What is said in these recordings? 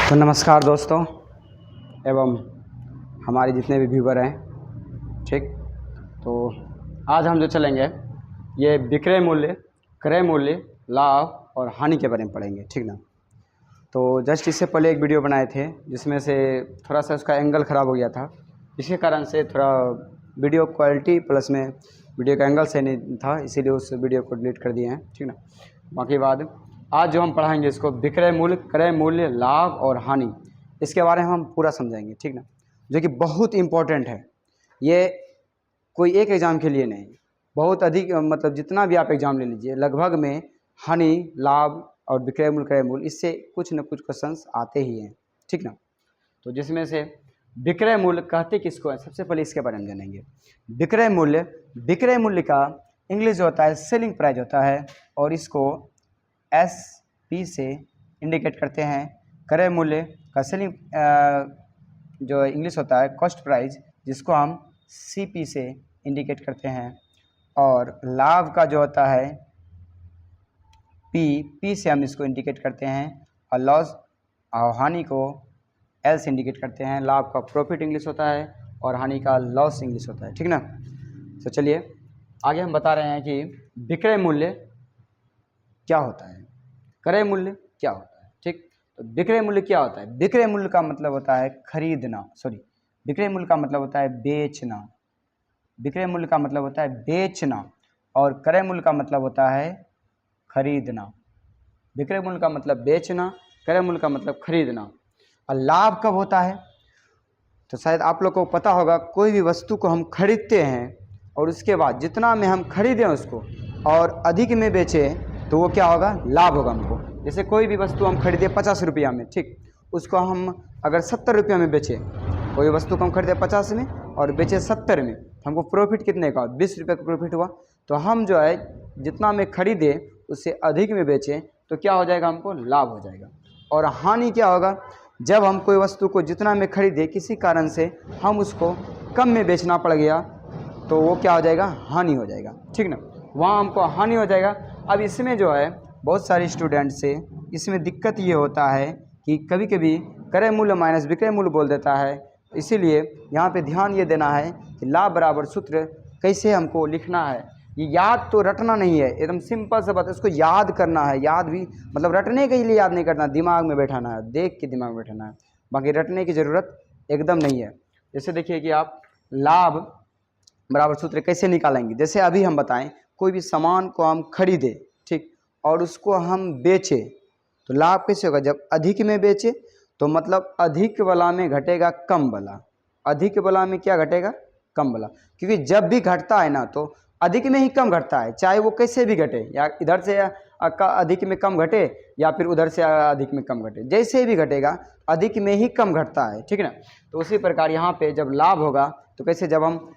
तो नमस्कार दोस्तों एवं हमारे जितने भी व्यूवर हैं, ठीक। तो आज हम जो चलेंगे ये विक्रय मूल्य, क्रय मूल्य, लाभ और हानि के बारे में पढ़ेंगे, ठीक ना। तो जस्ट इससे पहले एक वीडियो बनाए थे जिसमें से थोड़ा सा उसका एंगल ख़राब हो गया था, इसी कारण से थोड़ा वीडियो क्वालिटी प्लस में वीडियो का एंगल सही नहीं था, इसीलिए उस वीडियो को डिलीट कर दिए हैं, ठीक ना। बाकी बात आज जो हम पढ़ाएंगे इसको विक्रय मूल्य, क्रय मूल्य, लाभ और हानि, इसके बारे में हम पूरा समझाएंगे, ठीक ना, जो कि बहुत इम्पोर्टेंट है। ये कोई एक एग्ज़ाम के लिए नहीं, बहुत अधिक, मतलब जितना भी आप एग्ज़ाम ले लीजिए लगभग में हानि, लाभ और विक्रय मूल्य, क्रय मूल्य, इससे कुछ न कुछ क्वेश्चंस आते ही हैं, ठीक ना। तो जिसमें से विक्रय मूल्य कहते किसको है, सबसे पहले इसके बारे में जानेंगे। विक्रय मूल्य का इंग्लिश जो होता है सेलिंग प्राइस होता है और इसको SP से इंडिकेट करते हैं। क्रय मूल्य का सेलिंग जो इंग्लिश होता है कॉस्ट प्राइस, जिसको हम CP से इंडिकेट करते हैं। और लाभ का जो होता है P से हम इसको इंडिकेट करते हैं। और लॉस और हानि को L से इंडिकेट करते हैं। लाभ का प्रॉफिट इंग्लिश होता है और हानि का लॉस इंग्लिश होता है, ठीक ना। तो चलिए आगे हम बता रहे हैं कि विक्रय मूल्य क्या होता है, क्रय मूल्य क्या होता है, ठीक। तो विक्रय मूल्य क्या होता है? विक्रय मूल्य का मतलब होता है खरीदना, विक्रय मूल्य का मतलब होता है बेचना। विक्रय मूल्य का मतलब होता है बेचना और क्रय मूल्य का मतलब होता है खरीदना। विक्रय मूल्य का मतलब बेचना, क्रय मूल्य का मतलब खरीदना। और लाभ कब होता है? तो शायद आप लोग को पता होगा, कोई भी वस्तु को हम खरीदते हैं और उसके बाद जितना में हम खरीदें उसको और अधिक में बेचें तो वो क्या होगा? लाभ होगा हमको। जैसे कोई भी वस्तु हम खरीदे 50 रुपया में, ठीक, उसको हम अगर 70 रुपया में बेचें, कोई वस्तु को हम खरीदे 50 में और बेचे 70 में, हमको प्रॉफिट कितने का? 20 रुपये का प्रॉफिट हुआ। तो हम जो है जितना में खरीदे उससे अधिक में बेचें तो क्या हो जाएगा? हमको लाभ हो जाएगा। और हानि क्या होगा? जब हम कोई वस्तु को जितना में खरीदे किसी कारण से हम उसको कम में बेचना पड़ गया तो वो क्या हो जाएगा? हानि हो जाएगा, ठीक ना, वहाँ हमको हानि हो जाएगा। अब इसमें जो है बहुत सारे स्टूडेंट से इसमें दिक्कत ये होता है कि कभी कभी क्रय मूल्य माइनस विक्रय मूल्य बोल देता है। इसीलिए यहाँ पे ध्यान ये देना है कि लाभ बराबर सूत्र कैसे हमको लिखना है। ये याद तो रटना नहीं है, एकदम सिंपल सा बात, इसको याद करना है। याद भी मतलब रटने के लिए याद नहीं करना, दिमाग में बैठाना है, देख के दिमाग में बैठाना है, बाकी रटने की ज़रूरत एकदम नहीं है। जैसे देखिए कि आप लाभ बराबर सूत्र कैसे निकालेंगे। जैसे अभी हम बताएं, कोई भी सामान को हम खरीदे, ठीक, और उसको हम बेचे तो लाभ कैसे होगा? जब अधिक में बेचे तो मतलब अधिक वाला में घटेगा कम वाला। अधिक वाला में क्या घटेगा? कम वाला। क्योंकि जब भी घटता है ना तो अधिक में ही कम घटता है, चाहे वो कैसे भी घटे, या इधर से अधिक में कम घटे या फिर उधर से अधिक में कम घटे, जैसे भी घटेगा अधिक में ही कम घटता है, ठीक ना। तो उसी प्रकार यहाँ पे जब लाभ होगा तो कैसे? जब हम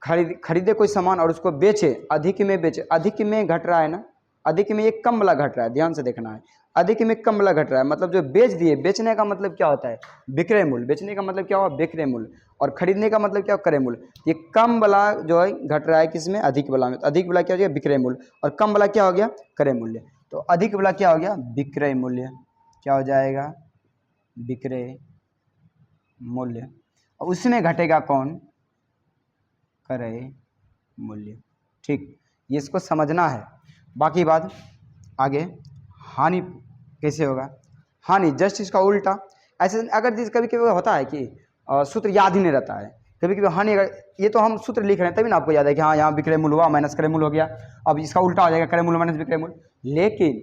खरीदे कोई सामान और उसको बेचे, अधिक में बेचे, अधिक में घट रहा है ना, अधिक में एक कम वाला घट रहा है, ध्यान से देखना है। अधिक में कम वाला घट रहा है मतलब जो बेच दिए, बेचने का मतलब क्या होता है? विक्रय मूल्य। बेचने का मतलब क्या हुआ? विक्रय मूल्य। और खरीदने का मतलब क्या? क्रय मूल्य। ये कम वाला जो है घट रहा है किसमें? अधिक वाला में। तो अधिक वाला क्या हो गया? विक्रय मूल्य। और कम वाला क्या हो गया? क्रय मूल्य। तो अधिक वाला क्या हो गया? विक्रय मूल्य। क्या हो जाएगा? विक्रय मूल्य। और उसमें घटेगा कौन? क्रय मूल्य, ठीक। ये इसको समझना है। बाकी बात आगे, हानि कैसे होगा? हानि जस्ट इसका उल्टा। ऐसे अगर जिस कभी कभी होता है कि सूत्र याद ही नहीं रहता है, कभी कभी हानि, अगर ये तो हम सूत्र लिख रहे हैं तभी ना आपको याद है कि हाँ यहाँ विक्रय मूल्य हुआ माइनस क्रय मूल्य हो गया, अब इसका उल्टा हो जाएगा क्रय मूल्य माइनस विक्रय मूल्य। लेकिन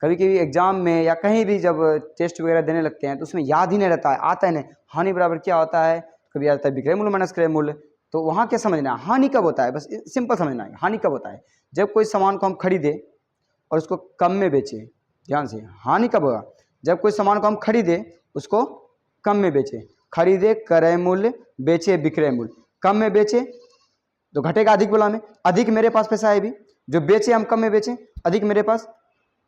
कभी कभी एग्जाम में या कहीं भी जब टेस्ट वगैरह देने लगते हैं तो उसमें याद ही नहीं रहता है, आता है नहीं। हानि बराबर क्या होता है? कभी आता है विक्रय मूल्य माइनस क्रय मूल्य। तो वहाँ क्या समझना है? हानि कब होता है? बस सिंपल समझना है, हानि कब होता है? जब कोई सामान को हम खरीदे और उसको कम में बेचे। ध्यान से, हानि कब होगा? जब कोई सामान को हम खरीदे उसको कम में बेचे। खरीदे क्रय मूल्य, बेचे विक्रय मूल्य। कम में बेचे तो घटेगा अधिक वाला में। अधिक मेरे पास पैसा है भी, जो बेचे हम कम में बेचे, अधिक मेरे पास,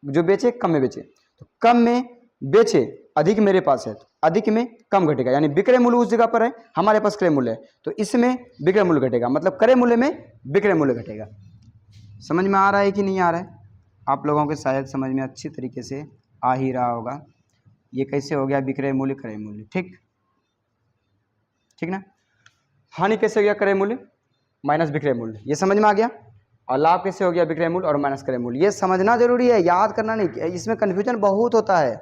जो बेचे कम में बेचे। तो कम में बेचे, अधिक मेरे पास है, तो अधिक में कम घटेगा, यानी विक्रय मूल्य उस जगह पर है, हमारे पास क्रय मूल्य है, तो इसमें विक्रय मूल्य घटेगा, मतलब क्रय मूल्य में विक्रय मूल्य घटेगा। समझ में आ रहा है कि नहीं आ रहा है? आप लोगों के शायद समझ में अच्छी तरीके से आ ही रहा होगा। ये कैसे हो गया विक्रय मूल्य क्रय मूल्य, ठीक ठीक ना। हानि कैसे हो गया क्रय मूल्य माइनस विक्रय मूल्य, ये समझ में आ गया। और लाभ कैसे हो गया विक्रय मूल्य और माइनस क्रय मूल्य, ये समझना जरूरी है, याद करना नहीं। इसमें कन्फ्यूजन बहुत होता है,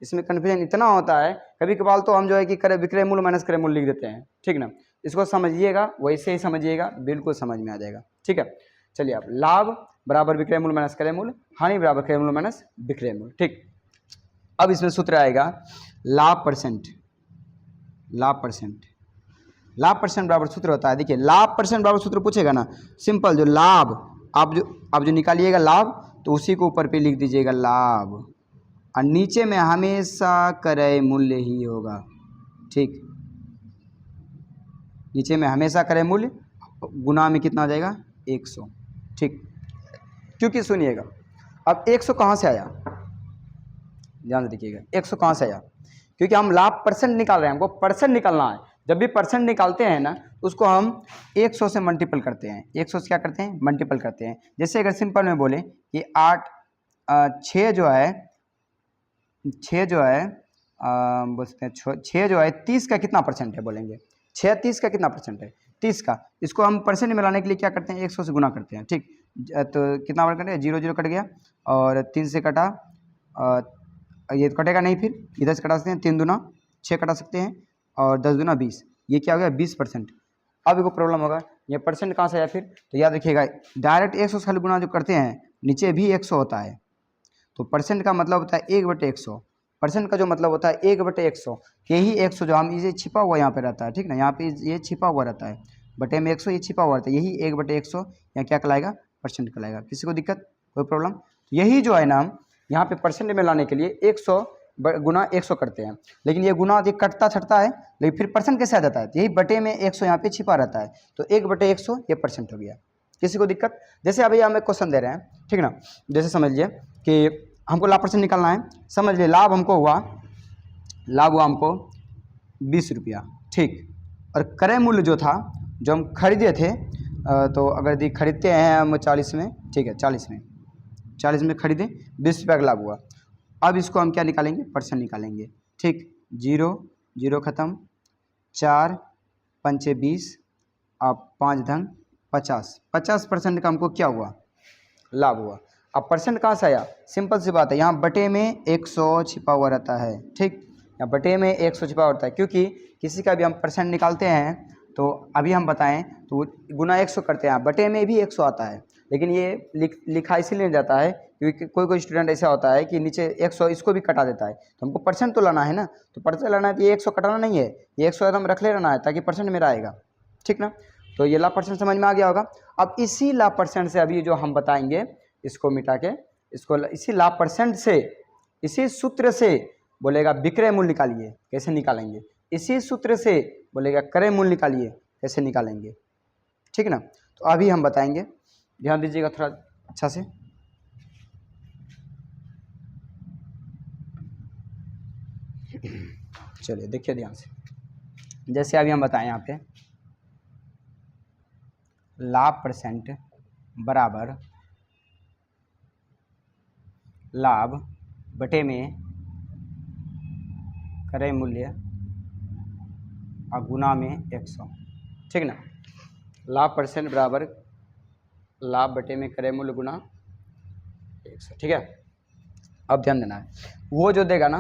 इसमें कन्फ्यूजन इतना होता है, कभी कभार तो हम जो है कि विक्रय मूल्य माइनस क्रय मूल्य लिख देते हैं, ठीक ना। इसको समझिएगा, वैसे ही समझिएगा, बिल्कुल समझ में आ जाएगा, ठीक है। चलिए अब लाभ बराबर विक्रय मूल्य माइनस क्रय मूल्य, हानि बराबर क्रय मूल्य माइनस विक्रय मूल्य, ठीक। अब इसमें सूत्र आएगा लाभ परसेंट, लाभ परसेंट, लाभ परसेंट बराबर सूत्र होता है, देखिए लाभ परसेंट बराबर सूत्र पूछेगा ना, सिंपल जो लाभ आप जो निकालिएगा लाभ, तो उसी को ऊपर पे लिख दीजिएगा लाभ, और नीचे में हमेशा क्रय मूल्य ही होगा, ठीक। नीचे में हमेशा क्रय मूल्य, गुना में कितना आ जाएगा 100, ठीक। क्योंकि सुनिएगा अब 100 कहाँ से आया, ध्यान से देखिएगा 100 कहाँ से आया, क्योंकि हम लाभ परसेंट निकाल रहे हैं, हमको परसेंट निकालना है। जब भी परसेंट निकालते हैं ना, उसको हम 100 से मल्टीपल करते हैं, 100 से क्या करते हैं मल्टीपल करते हैं। जैसे अगर सिंपल में बोले कि 6 जो है बोल सकते हैं 6 जो है 30 का कितना परसेंट है, बोलेंगे 6 30 का कितना परसेंट है 30 का। इसको हम परसेंट में लाने के लिए क्या करते हैं 100 से गुना करते हैं, ठीक। तो कितना वर्ग कटे, 0 0 कट गया, और 3 से कटा, ये तो कटेगा नहीं, फिर इधर से कटा सकते हैं, 3 दूना 6 कटा सकते हैं, और 10 दूना 20, ये क्या हो गया 20%। अब एक प्रॉब्लम होगा, ये परसेंट कहाँ से आया फिर, तो याद रखिएगा डायरेक्ट 100 से खाली गुना जो करते हैं नीचे भी 100 होता है, तो परसेंट का मतलब होता है 1/100, परसेंट का जो मतलब होता है 1/100, यही 100 जो हम इसे छिपा हुआ यहाँ पे रहता है, ठीक ना, यहाँ पे ये छिपा हुआ रहता है, बटे में 100 ये छिपा हुआ रहता है, यही 1/100 यहाँ क्या कहलाएगा परसेंट कहलाएगा। किसी को दिक्कत कोई प्रॉब्लम, यही जो है ना यहाँ पे परसेंट में लाने के लिए 100 गुना 100 करते हैं, लेकिन ये गुना ये कटता छटता है, लेकिन फिर परसेंट कैसे आ जाता है, यही बटे में 100 यहाँ पे छिपा रहता है, तो 1/100 ये परसेंट हो गया। किसी को दिक्कत, जैसे अभी हमें क्वेश्चन दे रहे हैं, ठीक ना, जैसे समझ लीजिए कि हमको लाभ परसेंट निकालना है, समझ लिए लाभ हुआ हमको 20 रुपया, ठीक। और क्रय मूल्य जो था जो हम खरीदे थे, तो अगर खरीदते हैं हम 40 में, ठीक है 40 में खरीदे, 20 रुपया का लाभ हुआ। अब इसको हम क्या निकालेंगे परसेंट निकालेंगे, ठीक। 0 0 खत्म, 4 5 20, अब 5 धन 50% का हमको क्या हुआ लाभ हुआ। अब परसेंट कहाँ से आया, सिंपल सी बात है, यहाँ बटे में 100 छिपा हुआ रहता है, ठीक। यहाँ बटे में 100 छिपा हुआ रहता है, क्योंकि किसी का भी हम परसेंट निकालते हैं तो अभी हम बताएं तो गुना 100 करते हैं, बटे में भी 100 आता है, लेकिन ये लिखा इसीलिए जाता है क्योंकि कोई स्टूडेंट ऐसा होता है कि नीचे 100 इसको भी कटा देता है, तो हमको परसेंट तो लाना है ना, तो परसेंट लाना है तो ये 100 कटाना नहीं है, ये 100 एकदम रख ले रहना है ताकि परसेंट मेरा आएगा, ठीक ना। तो ये लाभ परसेंट समझ में आ गया होगा। अब इसी लाभ परसेंट से अभी जो हम बताएंगे, इसको मिटा के इसको इसी लाभ परसेंट से, इसी सूत्र से बोलेगा विक्रय मूल्य निकालिए, कैसे निकालेंगे, इसी सूत्र से बोलेगा क्रय मूल्य निकालिए, कैसे निकालेंगे, ठीक ना। तो अभी हम बताएंगे, ध्यान दीजिएगा थोड़ा अच्छा से। चलिए देखिए ध्यान से, जैसे अभी हम बताएं यहाँ पे लाभ परसेंट बराबर लाभ बटे में क्रय मूल्य और गुना में 100, ठीक ना। लाभ परसेंट बराबर लाभ बटे में क्रय मूल्य गुना 100, ठीक है। अब ध्यान देना है, वो जो देगा ना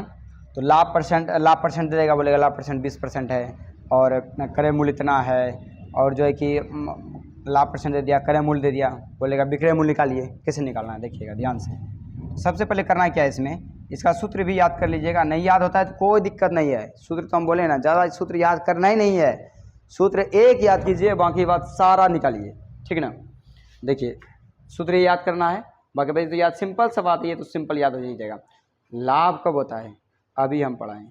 तो लाभ परसेंट दे देगा, बोलेगा लाभ परसेंट 20% है और क्रय मूल्य इतना है, और जो है कि लाभ परसेंट दे दिया, क्रय मूल्य दे दिया, बोलेगा विक्रय मूल्य निकालिए, कैसे निकालना है देखिएगा ध्यान से। सबसे पहले करना है क्या है इसमें, इसका सूत्र भी याद कर लीजिएगा, नहीं याद होता है तो कोई दिक्कत नहीं है, सूत्र तो हम बोले ना ज़्यादा सूत्र याद करना ही नहीं है, सूत्र एक याद कीजिए, बाकी बात सारा निकालिए, ठीक ना। देखिए सूत्र याद करना है, बाकी भाई तो याद सिंपल सा बात है, ये तो सिंपल याद हो जाएगा। लाभ कब होता है, अभी हम पढ़ाएं,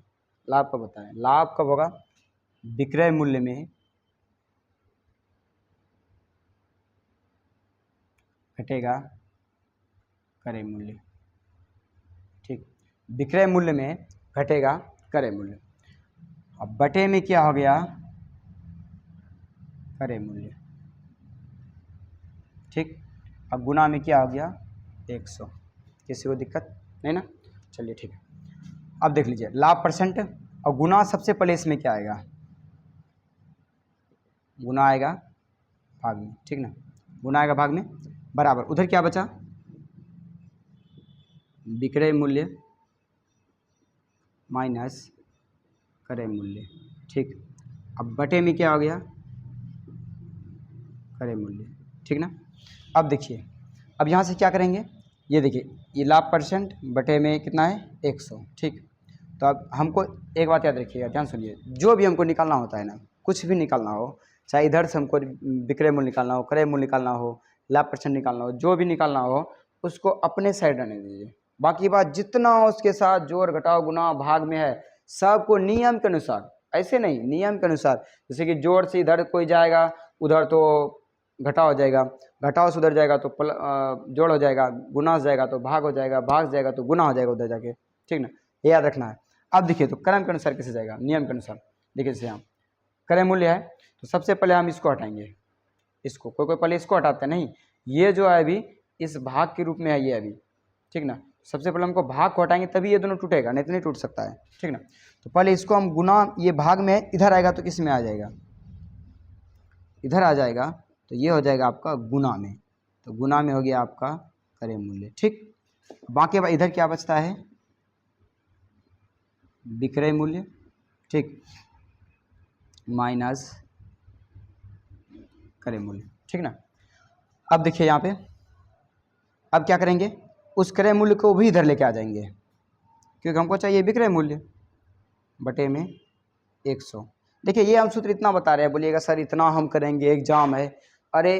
लाभ कब होता है, लाभ कब होगा, विक्रय मूल्य में घटेगा क्रय मूल्य, ठीक। विक्रय मूल्य में घटेगा क्रय मूल्य, अब बटे में क्या हो गया क्रय मूल्य, ठीक। अब गुना में क्या हो गया 100, किसी को दिक्कत नहीं ना, चलिए ठीक है। अब देख लीजिए लाभ परसेंट और गुना सबसे पहले इसमें क्या आएगा, गुना आएगा भाग में, ठीक ना, गुना आएगा भाग में, बराबर उधर क्या बचा, विक्रय मूल्य माइनस क्रय मूल्य, ठीक। अब बटे में क्या हो गया, क्रय मूल्य, ठीक ना। अब देखिए अब यहाँ से क्या करेंगे, ये देखिए ये लाभ परसेंट बटे में कितना है 100, ठीक। तो अब हमको एक बात याद रखिएगा, ध्यान सुनिए, जो भी हमको निकालना होता है ना, कुछ भी निकालना हो, चाहे इधर से हमको विक्रय मूल्य निकालना हो, क्रय मूल्य निकालना हो, लाभ परसेंट निकालना हो, जो भी निकालना हो उसको अपने साइड रहने दीजिए। बाकी बात जितना उसके साथ जोड़ घटाव गुना भाग में है सबको नियम के अनुसार, ऐसे नहीं, नियम के अनुसार, जैसे कि जोड़ से इधर कोई जाएगा उधर तो घटाव हो जाएगा, घटाव से उधर जाएगा तो जोड़ हो जाएगा, गुना से जाएगा तो भाग हो जाएगा, भाग जाएगा तो गुना हो जाएगा उधर जाके, ठीक ना, ये याद रखना है। अब देखिए तो क्रम के अनुसार कैसे जाएगा, नियम के अनुसार। देखिए जैसे हम क्रय मूल्य है तो सबसे पहले हम इसको हटाएंगे, इसको कोई कोई पहले इसको हटाते हैं, नहीं ये जो है अभी इस भाग के रूप में है ये अभी, ठीक ना। सबसे पहले हमको भाग को हटाएंगे तभी ये दोनों टूटेगा, नहीं तो नहीं टूट सकता है, ठीक ना। तो पहले इसको हम गुना, ये भाग में है, इधर आएगा तो किस में आ जाएगा, इधर आ जाएगा तो ये हो जाएगा आपका गुना में, तो गुना में हो गया आपका क्रय मूल्य, ठीक। बाकी इधर क्या बचता है, विक्रय मूल्य, ठीक, माइनस क्रय मूल्य, ठीक ना। अब देखिए यहाँ पे अब क्या करेंगे, उस क्रय मूल्य को भी इधर लेके आ जाएंगे क्योंकि हमको चाहिए विक्रय मूल्य बटे में 100। देखिए ये हम सूत्र इतना बता रहे हैं, बोलिएगा सर इतना हम करेंगे एग्जाम है, अरे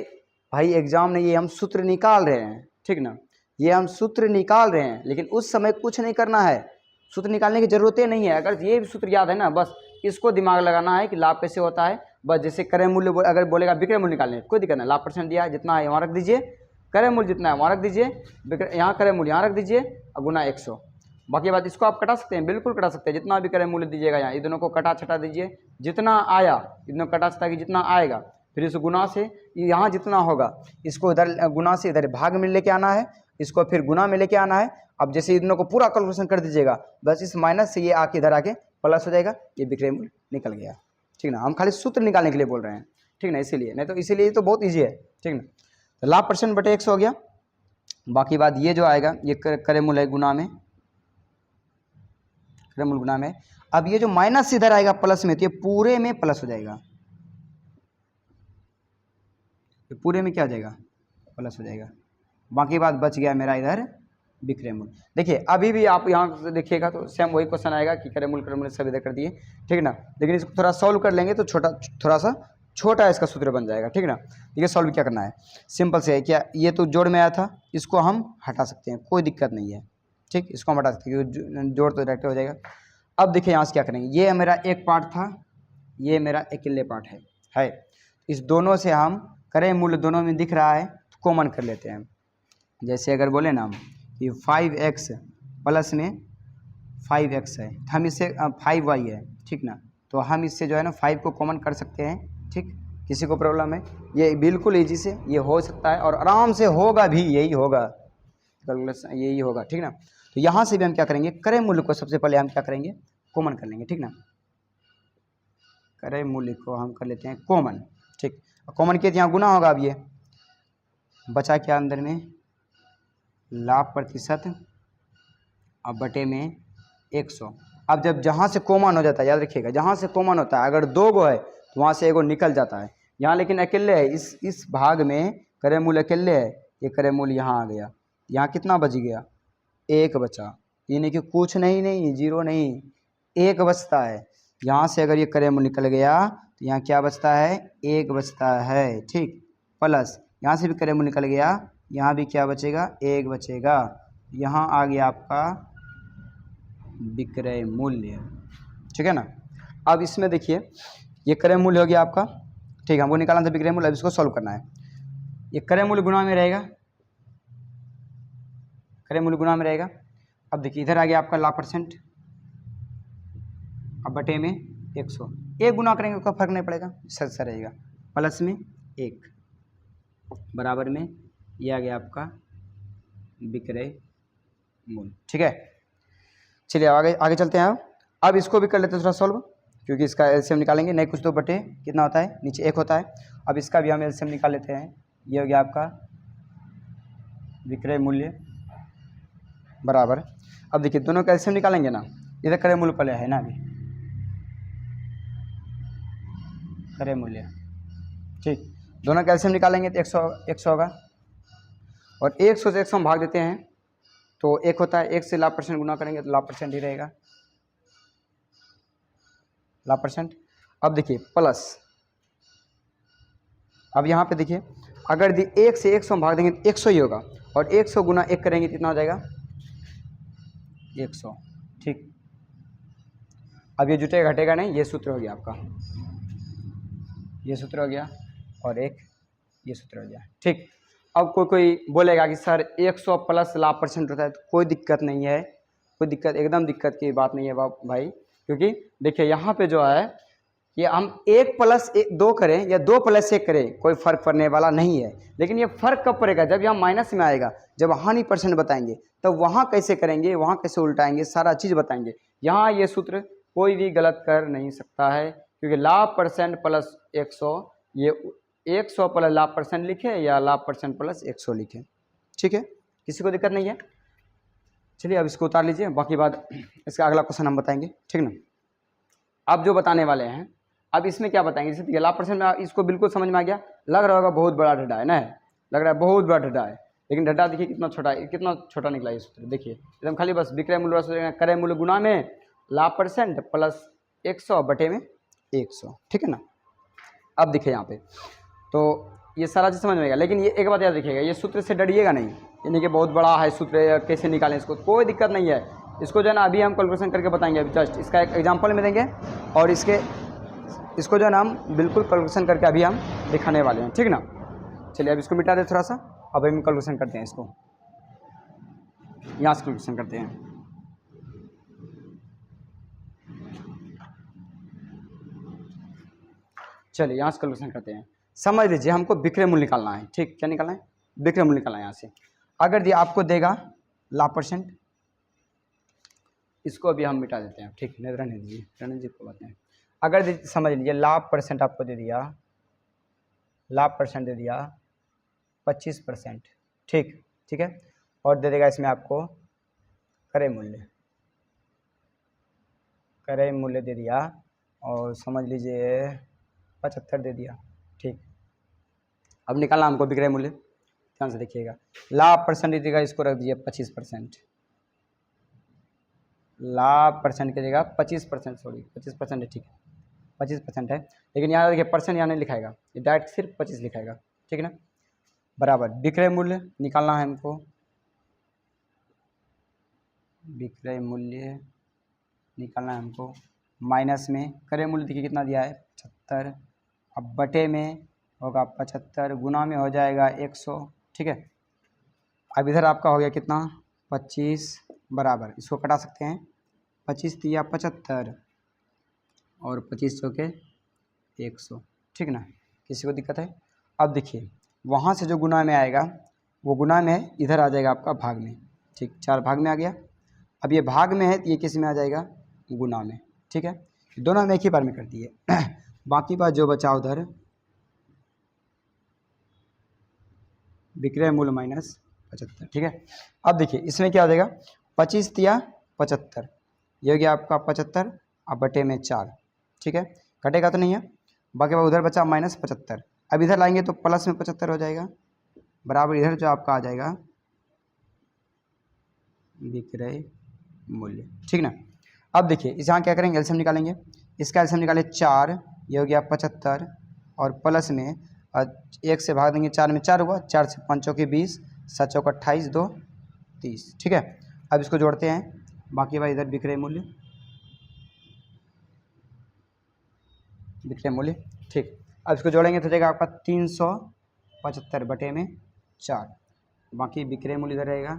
भाई एग्जाम नहीं, ये हम सूत्र निकाल रहे हैं, ठीक ना, ये हम सूत्र निकाल रहे हैं, लेकिन उस समय कुछ नहीं करना है, सूत्र निकालने की जरूरत ही नहीं है। अगर ये सूत्र याद है ना, बस इसको दिमाग लगाना है कि लाभ कैसे होता है, बस जैसे क्रय मूल्य अगर बोलेगा विक्रय मूल्य निकालने कोई दिक्कत नहीं, लाभ परसेंट दिया है जितना है वहाँ रख दीजिए, क्रय मूल्य जितना है वहाँ रख दीजिए, यहाँ क्रय मूल्य यहाँ रख दीजिए और गुना 100। बाकी बात इसको आप कटा सकते हैं, बिल्कुल कटा सकते हैं, जितना भी क्रय मूल्य दीजिएगा यहाँ, ये दोनों को कटा छटा दीजिए, जितना आया इतना कटा छटा कि जितना आएगा, फिर इस गुना से यहाँ जितना होगा इसको इधर गुना से इधर भाग में लेके आना है, इसको फिर गुना में लेके आना है। अब जैसे इन दोनों को पूरा कैलकुलेशन कर दीजिएगा, बस इस माइनस से ये आके इधर आके प्लस हो जाएगा, ये विक्रय मूल्य निकल गया, ठीक ना। हम खाली सूत्र निकालने के लिए बोल रहे हैं, ठीक ना, इसीलिए, नहीं तो इसीलिए तो बहुत ईजी है, ठीक ना। तो लाभ परसेंट बटे 100 हो गया। बाकी बात ये जो आएगा ये क्रय मूल्य है गुना में, क्रय मूल्य गुना में। अब ये जो माइनस इधर आएगा प्लस में, तो ये पूरे में प्लस हो जाएगा, ये पूरे में क्या हो जाएगा, प्लस हो जाएगा। बाकी बात बच गया मेरा इधर विक्रय मूल्य। देखिए अभी भी आप यहाँ से देखिएगा तो सेम वही क्वेश्चन आएगा कि क्रय मूल्य सब इधर कर दिए, ठीक ना, लेकिन इसको थोड़ा सॉल्व कर लेंगे तो थोड़ा सा छोटा इसका सूत्र बन जाएगा, ठीक ना। देखिए सॉल्व क्या करना है, सिंपल से है, क्या ये तो जोड़ में आया था, इसको हम हटा सकते हैं, कोई दिक्कत नहीं है, ठीक, इसको हम हटा सकते हैं क्योंकि जोड़ तो डायरेक्ट हो जाएगा। अब देखिए यहाँ से क्या करेंगे, ये मेरा एक पार्ट था, ये मेरा अकेले पार्ट है, इस दोनों से हम क्रय मूल्य दोनों में दिख रहा है तो कॉमन कर लेते हैं। जैसे अगर बोले ना हम कि 5x प्लस में 5x है, हम इससे 5y है, ठीक ना, तो हम इससे जो है ना 5 को कॉमन कर सकते हैं, ठीक। किसी को प्रॉब्लम है, ये बिल्कुल ईजी से ये हो सकता है और आराम से होगा भी, यही होगा कैलकुलेशन, यही होगा, ठीक ना। तो यहाँ से भी हम क्या करेंगे, क्रय मूल्य को सबसे पहले हम क्या करेंगे, कॉमन कर लेंगे, ठीक ना। क्रय मूल्य को हम कर लेते हैं कॉमन, ठीक, कॉमन किए तो यहाँ गुना होगा, अब ये बचा क्या अंदर में, लाभ प्रतिशत अब बटे में 100। अब जब जहाँ से कॉमन हो जाता है, याद रखिएगा जहाँ से कॉमन होता है, अगर दो गो है तो वहाँ से एगो निकल जाता है, यहाँ लेकिन अकेले है, इस भाग में क्रय मूल्य अकेले है, ये क्रय मूल्य यहाँ आ गया, यहाँ कितना बच गया, एक बचा, यानी कि कुछ नहीं जीरो नहीं, एक बचता है। यहाँ से अगर ये क्रय मूल्य निकल गया तो यहाँ क्या बचता है, एक बचता है, ठीक, प्लस यहाँ से भी क्रय मूल्य निकल गया, यहाँ भी क्या बचेगा, एक बचेगा, यहाँ आ गया आपका विक्रय मूल्य, ठीक है ना। अब इसमें देखिए ये क्रय मूल्य हो गया आपका, ठीक है, हमको निकालना था विक्रय मूल्य, अब इसको सॉल्व करना है। ये क्रय मूल्य गुणा में रहेगा, क्रय मूल्य गुणा में रहेगा। अब देखिए इधर आ गया आपका लाभ परसेंट, अब बटे में 100, एक गुना करेंगे उसका फर्क नहीं पड़ेगा, सच रहेगा, प्लस में 1 बराबर में ये आ गया आपका विक्रय मूल्य, ठीक है। चलिए आगे आगे चलते हैं। अब इसको भी कर लेते हैं थोड़ा सॉल्व, क्योंकि इसका एलसीएम निकालेंगे। नहीं कुछ 2 बटे कितना होता है, नीचे 1 होता है। अब इसका भी हम एलसीएम निकाल लेते हैं। ये हो गया आपका विक्रय मूल्य बराबर, अब देखिए दोनों का एलसीएम निकालेंगे ना, इधर क्रय मूल्य पहले है ना, अभी क्रय मूल्य, ठीक। दोनों का एलसीएम निकालेंगे तो 100 होगा, और 100 से 100 हम भाग देते हैं तो 1 होता है। 1 से लाभ परसेंट गुना करेंगे तो लाभ परसेंट ही रहेगा, लाभ परसेंट। अब देखिए प्लस, अब यहाँ पे देखिए अगर 1 से 100 हम भाग देंगे तो 100 ही होगा, और 100 गुना 1 करेंगे कितना हो जाएगा, 100, ठीक। अब ये जुटेगा घटेगा नहीं, ये सूत्र हो गया आपका, ये सूत्र हो गया, और एक ये सूत्र हो गया, ठीक। अब कोई बोलेगा कि सर 100 प्लस लाभ परसेंट होता है, तो कोई दिक्कत नहीं है, कोई दिक्कत, एकदम दिक्कत की बात नहीं है भाई, क्योंकि देखिए यहाँ पे जो है कि हम 1 प्लस 2 करें या 2 प्लस 1 करें, कोई फर्क पड़ने वाला नहीं है। लेकिन ये फर्क कब पड़ेगा, जब यहाँ माइनस में आएगा, जब हानि परसेंट बताएंगे, तो वहाँ कैसे करेंगे, वहाँ कैसे उल्टाएंगे, सारा चीज़ बताएंगे। यहाँ ये सूत्र कोई भी गलत कर नहीं सकता है, क्योंकि लाभ परसेंट प्लस 100, ये 100 प्लस लाभ परसेंट लिखे या लाभ परसेंट प्लस 100 लिखे, ठीक है, किसी को दिक्कत नहीं है। चलिए अब इसको उतार लीजिए, बाकी बात इसका अगला क्वेश्चन हम बताएंगे, ठीक ना। अब जो बताने वाले हैं, अब इसमें क्या बताएंगे, जैसे लाभ परसेंट में इसको बिल्कुल समझ में आ गया, लग रहा होगा बहुत बड़ा ढड्ढा है ना, लग रहा है बहुत बड़ा ढड्ढा है, लेकिन ढड्ढा देखिए कितना छोटा है, कितना छोटा निकला ये सूत्र, देखिए एकदम खाली बस विक्रय मूल्य क्रय मूल्य गुना में लाभ परसेंट प्लस 100 बटे में 100, ठीक है ना। अब देखिए यहाँ पे तो ये सारा चीज़ समझ में आएगा, लेकिन ये एक बात याद रखिएगा, ये सूत्र से डरिएगा नहीं, यानी कि बहुत बड़ा है सूत्र, कैसे निकालें इसको, कोई दिक्कत नहीं है। इसको जो है ना अभी हम कैलकुलेशन करके बताएंगे, अभी जस्ट इसका एक एग्जांपल में देंगे, और इसको जो है ना हम बिल्कुल कैलकुलेशन करके अभी हम दिखाने वाले हैं, ठीक ना। चलिए अब इसको मिटा दे थोड़ा सा, अब हम कैलकुलेशन करते हैं, इसको यहाँ से कैलकुलेशन करते हैं। चलिए यहाँ से कैलकुलेशन करते हैं। समझ लीजिए हमको विक्रय मूल्य निकालना है, ठीक, क्या निकालना है, विक्रय मूल्य निकालना है। यहाँ से अगर दिया आपको देगा लाभ परसेंट, इसको अभी हम मिटा देते हैं, ठीक, नहीं रहने दीजिए, रहने दीजिए को बात नहीं। अगर समझ लीजिए लाभ परसेंट आपको दे दिया, लाभ परसेंट दे दिया 25%, ठीक, ठीक है, और दे देगा इसमें आपको क्रय मूल्य, क्रय मूल्य दे दिया, और समझ लीजिए 75 दे दिया, ठीक। अब निकालना हमको विक्रय मूल्य, ध्यान से देखिएगा, लाभ परसेंट दीजिएगा, इसको रख दीजिए 25%, लाभ परसेंट की जगह 25%, सॉरी 25% है, ठीक है 25% है, लेकिन यहाँ देखिए परसेंट यहाँ नहीं लिखाएगा, ये डायरेक्ट सिर्फ 25 लिखाएगा, ठीक है ना, बराबर विक्रय मूल्य निकालना है हमको, विक्रय मूल्य निकालना है हमको, माइनस में क्रय मूल्य देखिए कितना दिया है 75, अब बटे में होगा 75, गुना में हो जाएगा 100, ठीक है। अब इधर आपका हो गया कितना 25, बराबर इसको कटा सकते हैं, 25 दिया 75 और 25 चौके 100, ठीक ना, किसी को दिक्कत है। अब देखिए वहाँ से जो गुना में आएगा वो गुना में इधर आ जाएगा आपका भाग में, ठीक, 4 भाग में आ गया। अब ये भाग में है, ये किस में आ जाएगा, गुना में, ठीक है, दोनों में एक ही बार में कर दिए। बाकी बात जो बचा उधर विक्रय मूल्य माइनस 75, ठीक है। अब देखिए इसमें क्या हो जाएगा, 25 दिया 75, ये हो गया आपका 75, अब बटे में 4, ठीक है, कटेगा तो नहीं है, बाकी बात उधर बचा माइनस 75, अब इधर लाएंगे तो प्लस में 75 हो जाएगा, बराबर इधर जो आपका आ जाएगा विक्रय मूल्य, ठीक ना। अब देखिए इस यहाँ क्या करेंगे, एलसीएम निकालेंगे, इसका एलसीएम निकाले 4, ये हो गया 75, और प्लस में 1 से भाग देंगे, 4 में 4 हुआ, 4 से 5 चौके 20, 7 चौका 28, 2 30, ठीक है। अब इसको जोड़ते हैं, बाकी भाई इधर विक्रय मूल्य, विक्रय मूल्य, ठीक। अब इसको जोड़ेंगे तो जाएगा आपका 375 बटे में 4, बाकी विक्रय मूल्य इधर रहेगा,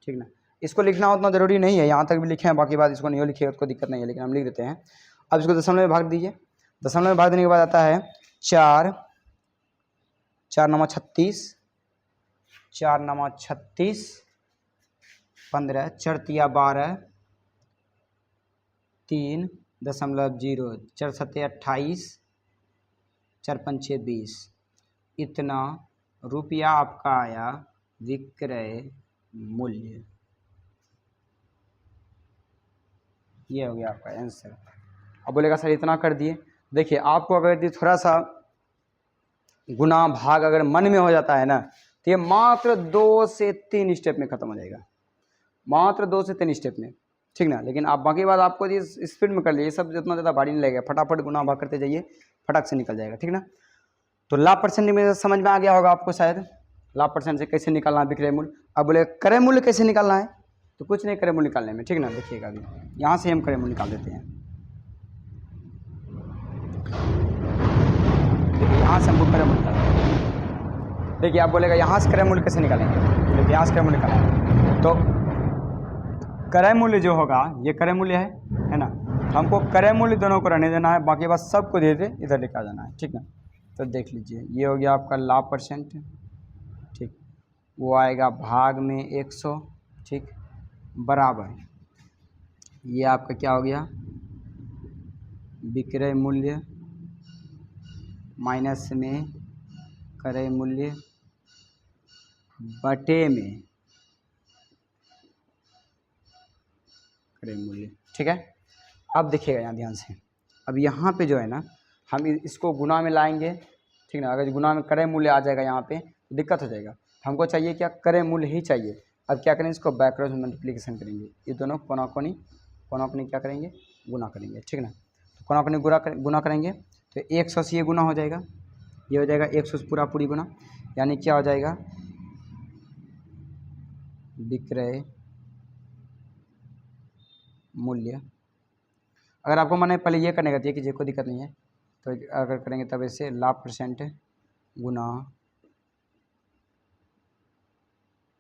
ठीक ना। इसको लिखना उतना ज़रूरी नहीं है, यहाँ तक भी लिखे हैं, बाकी बात इसको नहीं लिखे उसको दिक्कत नहीं है, लेकिन हम लिख देते हैं। अब इसको दशमलव में भाग दीजिए, दशमलव में भाग देने के बाद आता है 4, 4 9 36, 4 9 36, 15, चरतिया 12, 3.0, 4 सत्ते 28, 4 पंचे 20। इतना रुपया आपका आया विक्रय मूल्य। ये हो गया आपका आंसर। अब बोलेगा सर इतना कर दिए। देखिए आपको अगर थोड़ा सा गुना भाग अगर मन में हो जाता है ना, तो ये मात्र 2 से 3 स्टेप में खत्म हो जाएगा, मात्र 2 से 3 स्टेप में, ठीक ना। लेकिन आप बाकी बात आपको ये स्पीड में कर लीजिए, सब जितना ज़्यादा भारी नहीं लगेगा, फटाफट गुना भाग करते जाइए, फटाक से निकल जाएगा, ठीक ना। तो लाभ परसेंट में समझ में आ गया होगा आपको शायद, लाभ परसेंट से कैसे निकालना है विक्रय मूल्य। अब बोले क्रय मूल्य कैसे निकालना है, तो कुछ नहीं क्रय मूल्य निकालने में, ठीक ना। देखिएगा अभी यहाँ से हम क्रय मूल्य निकाल देते हैं। देखिए यहाँ से हमको क्रय मूल्य निकालना है। देखिए आप बोलेगा यहाँ से क्रय मूल्य कैसे निकालेंगे, देखिए यहाँ से क्रय मूल्य निकालेंगे तो क्रय मूल्य जो होगा ये क्रय मूल्य है ना। हमको क्रय मूल्य दोनों को रहने देना है, बाकी बात सबको दे दे इधर लेकर जाना है, ठीक ना। तो देख लीजिए ये हो गया आपका लाभ परसेंट, ठीक, वो आएगा भाग में 100, ठीक, बराबर ये आपका क्या हो गया विक्रय मूल्य माइनस में क्रय मूल्य बटे में क्रय मूल्य, ठीक है। अब देखिएगा यहाँ ध्यान से, अब यहाँ पे जो है ना हम इसको गुना में लाएंगे, ठीक ना। अगर गुना में क्रय मूल्य आ जाएगा यहाँ पे तो दिक्कत हो जाएगा। हमको चाहिए क्या, क्रय मूल्य ही चाहिए। अब क्या करेंगे, इसको बैकवर्ड मल्टीप्लिकेशन करेंगे, ये दोनों कोना कोनी क्या करेंगे, गुना करेंगे, ठीक ना। तो कोना कोनी गुना करेंगे तो 100 से ये गुना हो जाएगा, ये हो जाएगा 100 से पूरी गुना, यानी क्या हो जाएगा विक्रय मूल्य। अगर आपको मन है पहले ये करने का चाहिए कि कोई दिक्कत नहीं है, तो अगर करेंगे तब ऐसे लाभ परसेंट गुना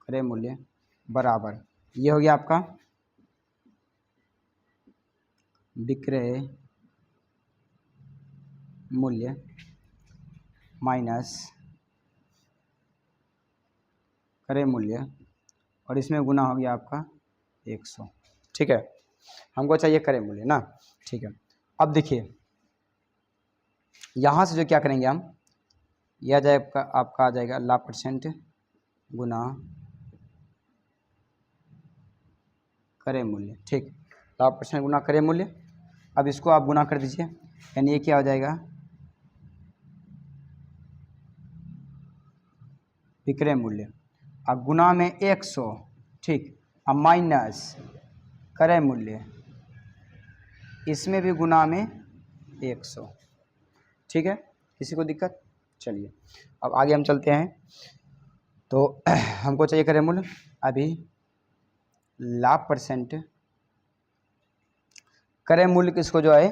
क्रय मूल्य बराबर ये हो गया आपका विक्रय मूल्य माइनस क्रय मूल्य, और इसमें गुना हो गया आपका 100, ठीक है। हमको चाहिए क्रय मूल्य ना, ठीक है। अब देखिए यहाँ से जो क्या करेंगे हम, यह आ जाएगा आपका आ जाएगा लाभ परसेंट गुना क्रय मूल्य, ठीक, लाभ परसेंट गुना क्रय मूल्य। अब इसको आप गुना कर दीजिए, यानी ये क्या हो जाएगा विक्रय मूल्य, अब गुना में 100, ठीक, अब माइनस क्रय मूल्य, इसमें भी गुना में 100, ठीक है। किसी को दिक्कत, चलिए अब आगे हम चलते हैं। तो हमको चाहिए क्रय मूल्य, अभी लाभ परसेंट क्रय मूल्य किसको जो है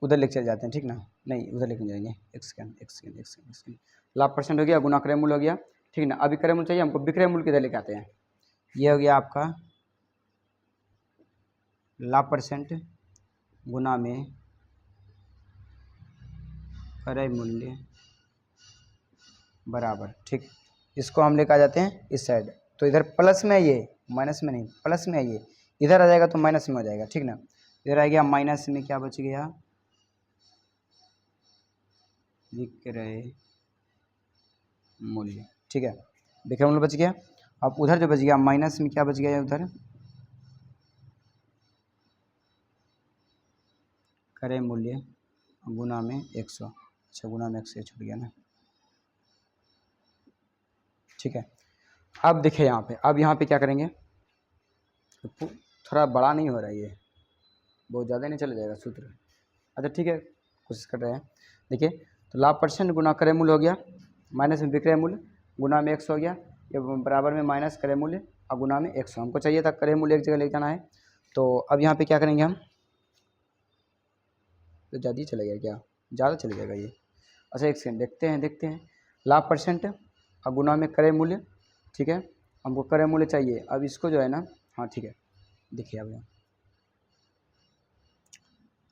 उधर लेके चले जाते हैं, ठीक ना, नहीं उधर लेके जाएंगे, एक सेकंड। लाभ परसेंट हो गया, गुना क्रय मूल्य हो गया, ठीक ना। अभी क्रय मूल्य चाहिए हमको, विक्रय मूल्य किधर लेके आते हैं, ये हो गया आपका लाभ परसेंट गुना में क्रय मूल्य बराबर, ठीक, इसको हम लेकर आ जाते हैं इस साइड, तो इधर प्लस में है ये, माइनस में नहीं, प्लस में है ये, इधर आ जाएगा तो माइनस में हो जाएगा, ठीक ना। इधर आ गया माइनस में, क्या बच गया विक्रय मूल्य, ठीक है, विक्रय मूल्य बच गया। अब उधर जो बच गया माइनस में क्या बच गया उधर क्रय मूल्य गुना में 100, अच्छा गुना में 100 छूट गया ना, ठीक है। अब देखिए यहाँ पे, अब यहाँ पे क्या करेंगे, थोड़ा बड़ा नहीं हो रहा है ये, बहुत ज़्यादा नहीं चला जाएगा सूत्र, अच्छा ठीक है कोशिश कर रहे हैं। देखिए तो लाभ परसेंट गुना क्रय मूल्य हो गया, माइनस में विक्रय मूल्य गुना में 100 हो गया, ये बराबर में माइनस क्रय मूल्य और गुना में 100, हमको चाहिए था क्रय मूल्य एक जगह ले जाना है। तो अब यहाँ पे क्या करेंगे हम, तो ज़्यादा ही चलेगा क्या, ज़्यादा चले जाएगा ये, अच्छा एक सेकंड देखते हैं लाभ परसेंट और गुना में क्रय मूल्य, ठीक है, हमको क्रय मूल्य चाहिए। अब इसको जो है ना, हाँ ठीक है, देखिए अब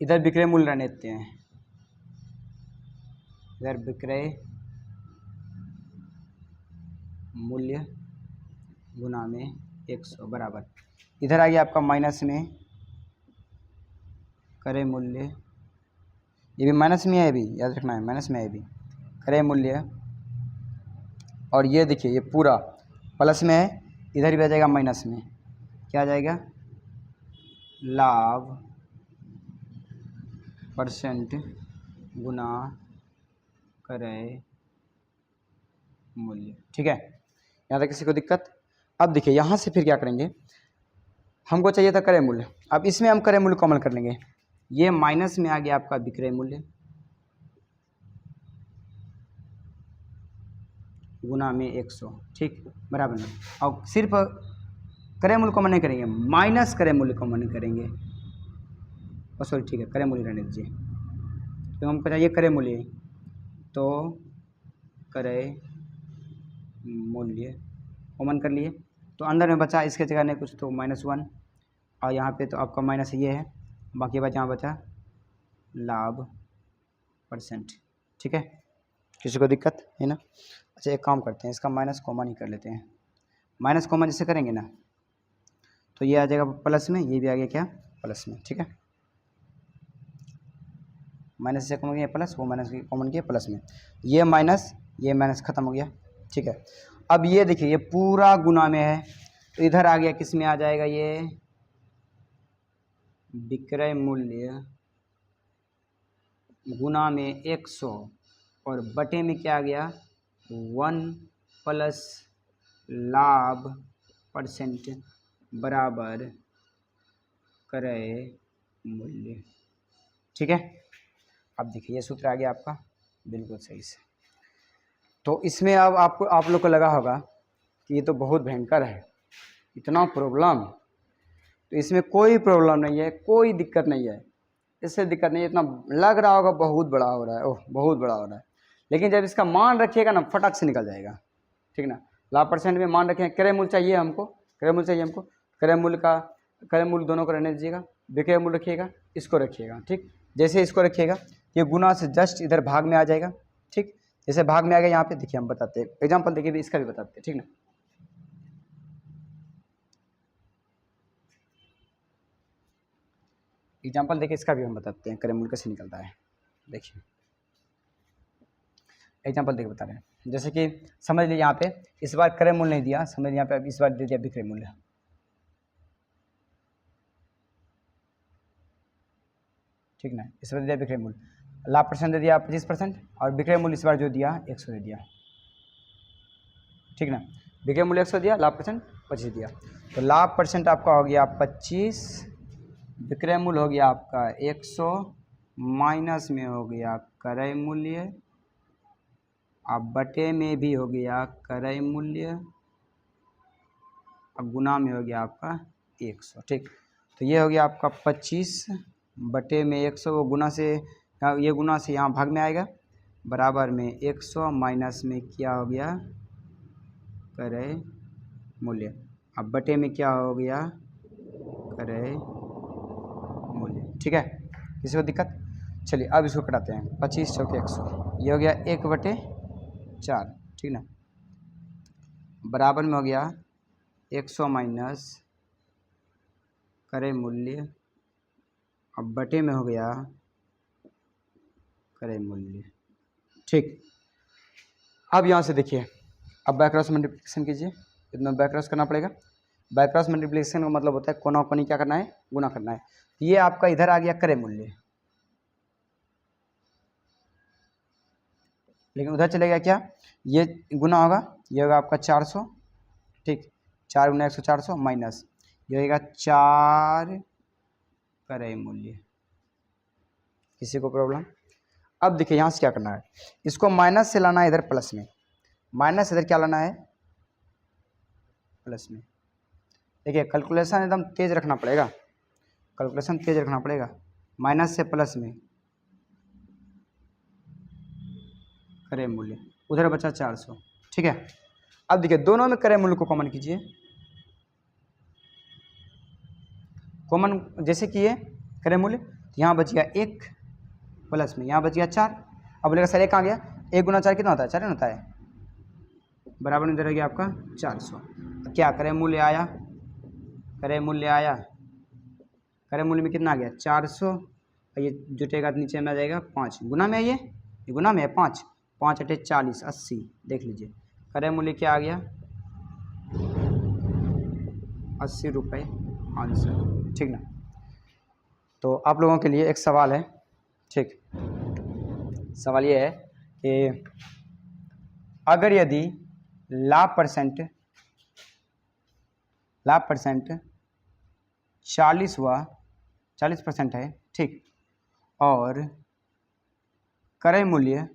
इधर विक्रय मूल्य रहने देते हैं, इधर विक्रय मूल्य गुना में 100 बराबर, इधर आ गया आपका माइनस में क्रय मूल्य, ये भी माइनस में है, भी याद रखना है माइनस में है भी, क्रय मूल्य, और ये देखिए ये पूरा प्लस में है, इधर भी आ जाएगा माइनस में, क्या आ जाएगा, लाभ परसेंट गुना क्रय मूल्य। ठीक है, यहाँ तक किसी को दिक्कत? अब देखिए यहाँ से फिर क्या करेंगे, हमको चाहिए था क्रय मूल्य, अब इसमें हम क्रय मूल्य कॉमन कर लेंगे, ये माइनस में आ गया आपका विक्रय मूल्य गुना में 100, ठीक बराबर में, और सिर्फ क्रय मूल्य कॉमन नहीं करेंगे, माइनस क्रय मूल्य कॉमन करेंगे, सॉरी ठीक है क्रय मूल्य रहने दीजिए, तो हमको चाहिए क्रय मूल्य, तो क्रय मूल्य कॉमन कर लिए, तो अंदर में बचा इसके जगह नहीं कुछ, तो -1, और यहाँ पे तो आपका माइनस ये है, बाकी बचा यहाँ बचा लाभ परसेंट। ठीक है, किसी को दिक्कत है ना? अच्छा एक काम करते हैं, इसका माइनस कॉमन ही कर लेते हैं, माइनस कॉमन जैसे करेंगे ना तो ये आ जाएगा प्लस में, ये भी आ गया क्या प्लस में। ठीक है, माइनस से कॉमन किया प्लस, वो माइनस कॉमन किया प्लस में, ये माइनस खत्म हो गया। ठीक है, अब ये देखिए ये पूरा गुना में है, तो इधर आ गया किस में आ जाएगा, ये विक्रय मूल्य गुना में 100 और बटे में क्या आ गया 1 प्लस लाभ परसेंट बराबर क्रय मूल्य। ठीक है, अब देखिए ये सूत्र आ गया आपका बिल्कुल सही से। तो इसमें अब आपको आप लोग को लगा होगा कि ये तो बहुत भयंकर है, इतना प्रॉब्लम, तो इसमें कोई प्रॉब्लम नहीं है, कोई दिक्कत नहीं है, इससे दिक्कत नहीं है। इतना लग रहा होगा बहुत बड़ा हो रहा है, ओह बहुत बड़ा हो रहा है, लेकिन जब इसका मान रखिएगा ना फटक से निकल जाएगा। ठीक ना, लाभ परसेंट में मान रखें, क्रय मूल्य चाहिए हमको, क्रय मूल्य चाहिए हमको, क्रय मूल्य दोनों को रहने दीजिएगा, विक्रय मूल्य रखिएगा, इसको रखिएगा। ठीक, जैसे इसको रखिएगा ये गुना से जस्ट इधर भाग में आ जाएगा। ठीक, जैसे भाग में आ गया यहाँ पे देखिए हम बताते हैं एग्जाम्पल, देखिए भी इसका भी बताते हैं। ठीक ना, एग्जाम्पल देखिए इसका भी हम बताते हैं क्रय मूल्य कैसे निकलता है। देखिए एग्जाम्पल देखिए बता रहे हैं, जैसे कि समझ लीजिए यहाँ पे इस बार क्रय मूल्य नहीं दिया, समझ लीजिए यहाँ पे अब इस बार दे दिया विक्रय मूल्य। ठीक ना, इस बार दे दिया विक्रय मूल्य, लाभ परसेंट दे दिया 25% और विक्रय मूल्य इस बार जो दिया 100 दे दिया। ठीक ना, विक्रय मूल्य 100 दिया, लाभ परसेंट 25 दिया, तो लाभ परसेंट आपका हो गया 25, विक्रय मूल्य हो गया आपका 100, माइनस में हो गया क्रय मूल्य, अब बटे में भी हो गया क्रय मूल्य, अब गुना में हो गया आपका 100। ठीक, तो ये हो गया आपका 25 बटे में 100, वो गुना से ये गुना से यहाँ भाग में आएगा, बराबर में 100 माइनस में क्या हो गया क्रय मूल्य, अब बटे में क्या हो गया क्रय मूल्य। ठीक है, किसी को दिक्कत? चलिए अब इसको कटाते हैं, 25 चौके 100, ये हो गया 1/4। ठीक ना, बराबर में हो गया 100 माइनस क्रय मूल्य, अब बटे में हो गया क्रय मूल्य। ठीक, अब यहाँ से देखिए, अब बाय क्रॉस मल्टीप्लिकेशन कीजिए, इतना बाय क्रॉस करना पड़ेगा। बाय क्रॉस मल्टीप्लिकेशन का मतलब होता है कोना कोनी क्या करना है, गुना करना है। ये आपका इधर आ गया क्रय मूल्य, लेकिन उधर चलेगा क्या, ये गुना होगा, ये होगा आपका 400। ठीक, 4 गुना 100 400 माइनस ये होगा 4 क्रय मूल्य। किसी को प्रॉब्लम? अब देखिए यहाँ से क्या करना है, इसको माइनस से लाना है इधर प्लस में, माइनस इधर क्या लाना है प्लस में। देखिए कैलकुलेशन एकदम तेज रखना पड़ेगा, कैलकुलेशन तेज रखना पड़ेगा, माइनस से प्लस में क्रय मूल्य, उधर बचा 400। ठीक है, अब देखिए दोनों में क्रय मूल्य को कॉमन कीजिए, कॉमन जैसे किए क्रय मूल्य, यहाँ बच गया 1 प्लस में यहाँ बच गया 4। अब बोलेगा सर 1 कहाँ गया, 1 गुना 4 कितना होता है 4 होता है, बराबर में इधर हो गया आपका 400। क्या क्रय मूल्य आया क्रय मूल्य आया, क्रय मूल्य में कितना आ गया 400, ये जुटेगा तो नीचे में आ जाएगा 5, गुना में है ये गुना में है 5, 5 अठे 40, 80, देख लीजिए क्रय मूल्य क्या आ गया 80 रुपये आंसर, ठीक ना। तो आप लोगों के लिए एक सवाल है, ठीक, सवाल ये है कि अगर यदि लाभ परसेंट 40 हुआ, 40% है, ठीक, और क्रय मूल्य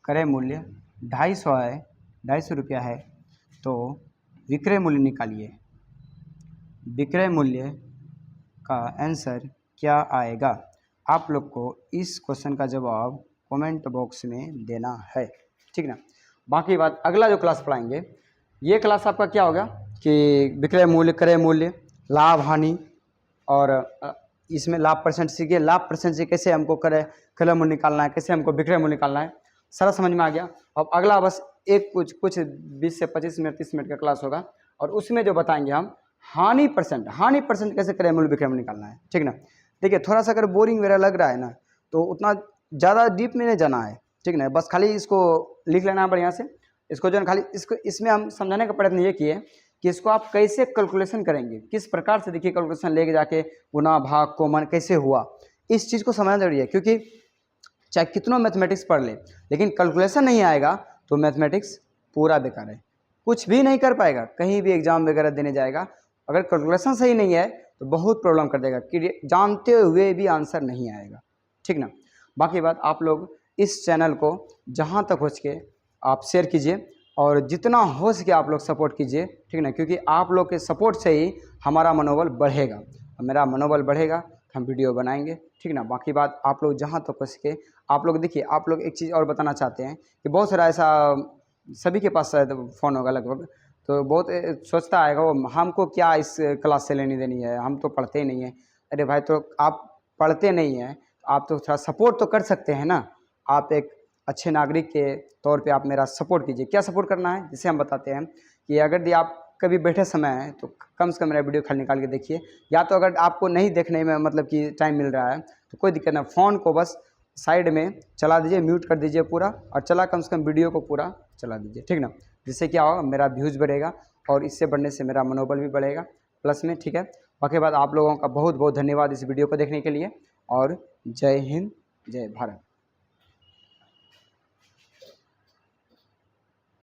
250 है, 250 रुपया है, तो विक्रय मूल्य निकालिए, विक्रय मूल्य का आंसर क्या आएगा। आप लोग को इस क्वेश्चन का जवाब कमेंट बॉक्स में देना है, ठीक ना। बाकी बात अगला जो क्लास पढ़ाएंगे, ये क्लास आपका क्या होगा कि विक्रय मूल्य, क्रय मूल्य, लाभ हानि, और इसमें लाभ परसेंट सीखिए, लाभ परसेंट से कैसे हमको क्रय मूल्य निकालना है, कैसे हमको विक्रय मूल्य निकालना है, सारा समझ में आ गया। अब अगला बस एक कुछ 20 से 25 मिनट 30 मिनट का क्लास होगा, और उसमें जो बताएंगे हम हानि परसेंट कैसे क्रय मूल्य विक्रय मूल्य निकालना है, ठीक ना। देखिए थोड़ा सा अगर बोरिंग वगैरह लग रहा है ना, तो उतना ज़्यादा डीप में नहीं जाना है, ठीक ना, बस खाली इसको लिख लेना है बढ़िया से, इसको जो है खाली इसको, इसमें हम समझाने का प्रयत्न ये किए कि इसको आप कैसे कैलकुलेशन करेंगे, किस प्रकार से देखिए कैलकुलेशन लेके जाके गुना भाग कॉमन कैसे हुआ, इस चीज़ को समझना जरूरी है। क्योंकि चाहे कितना मैथमेटिक्स पढ़ ले, लेकिन कैलकुलेशन नहीं आएगा तो मैथमेटिक्स पूरा बेकार है, कुछ भी नहीं कर पाएगा, कहीं भी एग्जाम वगैरह देने जाएगा, अगर कैलकुलेशन सही नहीं है तो बहुत प्रॉब्लम कर देगा कि जानते हुए भी आंसर नहीं आएगा, ठीक ना। बाकी बात आप लोग इस चैनल को जहाँ तक हो सके आप शेयर कीजिए, और जितना हो सके आप लोग सपोर्ट कीजिए, ठीक ना, क्योंकि आप लोग के सपोर्ट से ही हमारा मनोबल बढ़ेगा, और मेरा मनोबल बढ़ेगा हम वीडियो बनाएंगे, ठीक ना। बाकी बात आप लोग जहाँ तक हो सके आप लोग देखिए, आप लोग एक चीज़ और बताना चाहते हैं कि बहुत सारा ऐसा सभी के पास शायद फ़ोन होगा लगभग, तो बहुत सोचता है वो हमको क्या इस क्लास से लेनी देनी है, हम तो पढ़ते ही नहीं हैं। अरे भाई, तो आप पढ़ते नहीं हैं, आप तो थोड़ा सपोर्ट तो कर सकते हैं ना, आप एक अच्छे नागरिक के तौर पे आप मेरा सपोर्ट कीजिए। क्या सपोर्ट करना है, जिसे हम बताते हैं कि अगर यदि आप कभी बैठे समय है तो कम से कम मेरा वीडियो खाली निकाल के देखिए, या तो अगर आपको नहीं देखने में मतलब कि टाइम मिल रहा है तो कोई दिक्कत नहीं, फ़ोन को बस साइड में चला दीजिए, म्यूट कर दीजिए पूरा, और चला कम से कम वीडियो को पूरा चला दीजिए, ठीक ना। जिससे क्या होगा, मेरा व्यूज़ बढ़ेगा, और इससे बढ़ने से मेरा मनोबल भी बढ़ेगा प्लस में, ठीक है। बाकी बात आप लोगों का बहुत बहुत धन्यवाद इस वीडियो को देखने के लिए, और जय हिंद, जय भारत।